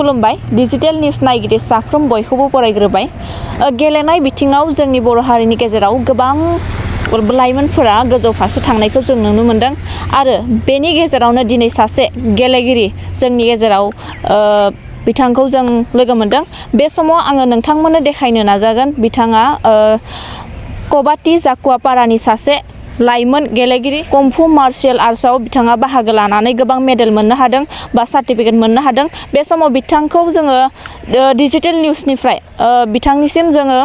खुलुमबाय digital news नायगिरि साफ्रोम बयखौबो बरायग्रोबाय गेलेनाय बिथिङाव जोंनि बर' हारिनि गेजेराव गोबां लाइमोनफोरा गोजौ फारसे थांनायखौ जों नुनो मोनदों आरो बेनि गेजेरावनो दिनै सासे गेलेगिरि जोंनि गेजेराव बिथांखौ जों लोगो मोनदों बे समाव आङो नोंथांमोननो देखायनो नाजागोन बिथाङा कबाति जाकुवापारानि सासे लाइमोन गेलेगिरि कम्फु मार्शियेल आर्ट्सआव बिथाङा बाहागो लानानै गोबां मेडेल मोननो हादों बा सार्टिफिकेट मोननो हादों बे समाव बिथांखौ जोङो डिजिटेल न्यूजनिफ्राय बिथांनिसिम जोङो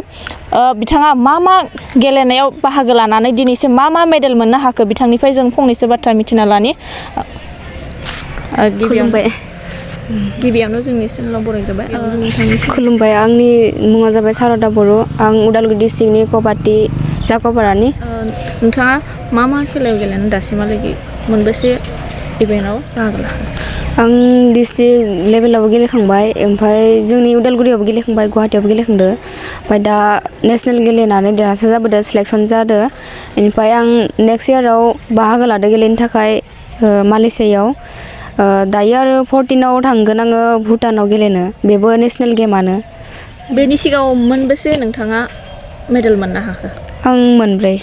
बिथाङा मा गेलेनायाव बाहागो लानानै दिनैसिम मा मेडेल मोननो हाखो बिथांनिफ्राय जों फंनैसो बाथ्रा मिथिना लानि गिबियावनो जोंनि चेनेलाव बरायग्रोबाय खुलुमबाय आंनि मुङा जाबाय सारदा बर' आं उदालगुरि डिस्ट्रिक्टनि कबाति जाकुवापारानि नोंथाङा मा खेलायाव गेलेनानै दासिमहालागै मोनबेसे इभेन्टआव बाहागो लाखो आं डिस्ट्रिक्ट लेभेलावबो गेलेखांबाय ओमफ्राय जोंनि उदालगुरियावबो गेलेखांबाय गुवाहाटियावबो गेलेखांदो ओमफ्राय दा नेसनेल गेलेनानै देरहासार जाबोदो सिलेक्सन जादो बेनिफ्राय आं नेक्स्ट इयाराव बाहागो लादो गेलेनो थाखाय मालয়েशियायाव दायो आरो 14आव थांगोन आङो भुटानाव गेलेनो बेबो नेसनेल गेमानो बेनि सिगाङाव मोनबेसे नोंथाङा मेडेल मोननो हाखो आं मोनब्रै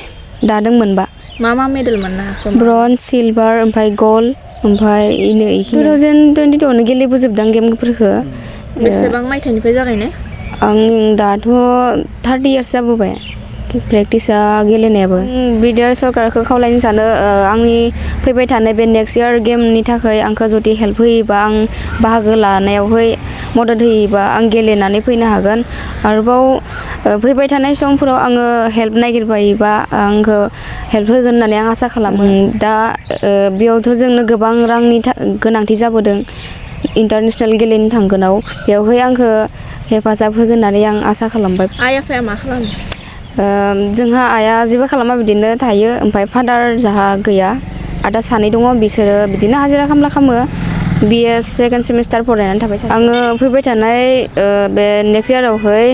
दादों मोनबा मा मेडेल मोननो हाखो ब्रन्ज सिलभार ओमफ्राय गल्ड ओमफ्राय 2022 गेलेबोजोबदों गेमफोरखौ बेसेबां मायथाइनिफ्राय जागायनाय आं दाथ' 30 इयार्स जाबोबाय प्रेक्टिसा गेलेनायाबो बिटिआर सरकारखौ खावलायनो सानो आंनि फैबाय थानाय बे नेक्स्ट इयार गेमनि थाखाय आंखौ जुदि हेल्प होयोबा आं बाहागो लानायावहाय मदद होयोबा आं गेलेनानै फैनो हागोन आरोबाव फैबाय थानाय समफोराव आङो हेल्प नागिरबायोबा आंखौ हेल्प होगोन होननानै आं आसा खालामो दा बेयावथ' जोंनो गोबां रांनि गोनांथि जाबोदों इन्टारनेसनेल गेलेनो थांगोनाव बेवहाय आंखौ हेफाजाब होगोन होननानै आं आसा खालामबाय आइ आफाया मा खालामो जोंहा आइया जेबो खालामा बिदिनो थायो ओमफ्राय फादार जाहा गैया आदा सानै दङ बिसोरो बिदिनो हाजिरा खामला खालामो बिए सेकेन्ड सेमिस्टार फरायनानै थाबाय आङो फैबाय थानाय बे नेक्स्ट इयारावहाय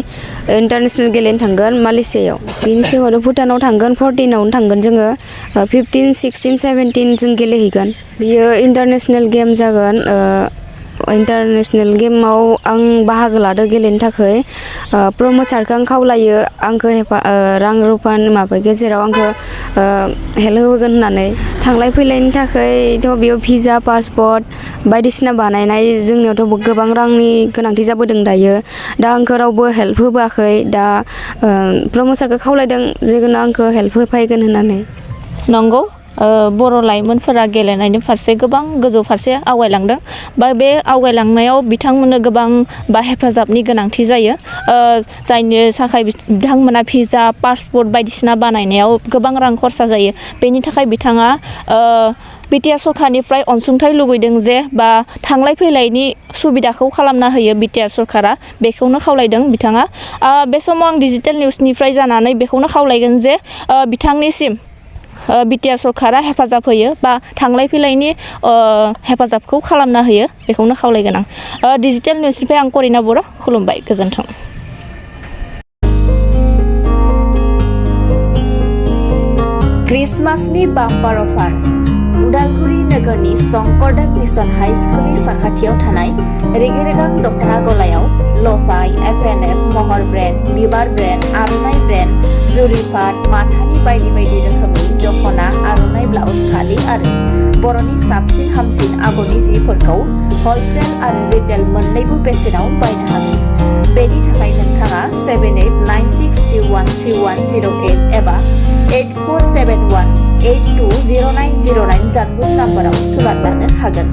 इन्टारनेसनेल गेलेनो थांगोन मालয়েशियायाव बिनि सिगाङाव भुटानाव थांगोन 14आवनो थांगोन जोङो 15, 16, 17 जों गेलेहैगोन बियो इन्टारनेसनेल गेम जागोन इन्टारनेसनेल गेमाव आं बाहागो लादो गेलेनो थाखाय प्रमद सारखौ आं खावलायो आंखौ रां रुफानि माबा गेजेराव आंखौ हेल्प होगोन होननानै थांलाय फैलायनि थाखायथ' बेयाव भिजा पासपर्ट बायदिसिना बानायनाय जोंनियावथ' गोबां रांनि गोनांथि जाबोदों दायो दा आंखौ रावबो हेल्प होबोआखै दा प्रमद सारखौ खावलायदों जेखुनु आंखौ हेल्प होफैगोन होननानै नंगौ बर' लाइमोनफोरा गेलेनायनि फारसे गोबां गोजौ फारसे आवगायलांदों बा बे आवगायलांनायाव बिथांमोननो गोबां बा हेफाजाबनि गोनांथि जायो जायनि थाखाय बिथांमोना भिजा पासपर्ट बायदिसिना बानायनायाव गोबां रां खरसा जायो बेनि थाखाय बिथाङा बिटिआर सरकारनिफ्राय अनसुंथाइ लुबैदों जे बा थांलाय फैलायनि सुबिदाखौ खालामना होयो बिटिआर सरकारा बेखौनो खावलायदों बिथाङा बे समाव आं डिजिटेल न्यूजनिफ्राय जानानै बेखौनो खावलायगोन जे बिथांनिसिम बिटिआर सरकारा हेफाजाब होयो बा थांलाय फैलायनि हेफाजाबखौ खालामना होयो बेखौनो खावलायगोन आं डिजिटेल न्यूजनिफ्राय आं करिना बर' खुलुमबाय गोजोन्थों क्रिसमासनि बाम्पार अफार उदालगुरि नोगोरनि शंकरदेव मिशन हाई स्कुलनि साखाथियाव थानाय रेगे-रेगां दख'ना गलायाव लफाय एफ&एफ महर ब्रेन्ड बिबार ब्रेन्ड आर'नाइ ब्रेन्ड जुरिपाट माथानि बायदि रोखोमनि दख'ना आर'नाइ ब्लाउस फालि आरो बर'नि साबसिन हामसिन आगरनि जिफोरखौ हलसेल आरो रिटेल मोन्नैबो बेसेनाव बायनो हागोन बेनि थाखाय नोंथाङा 7896313108 एबा 8471820909 जानबुं नाम्बाराव सुलाद लानो हागोन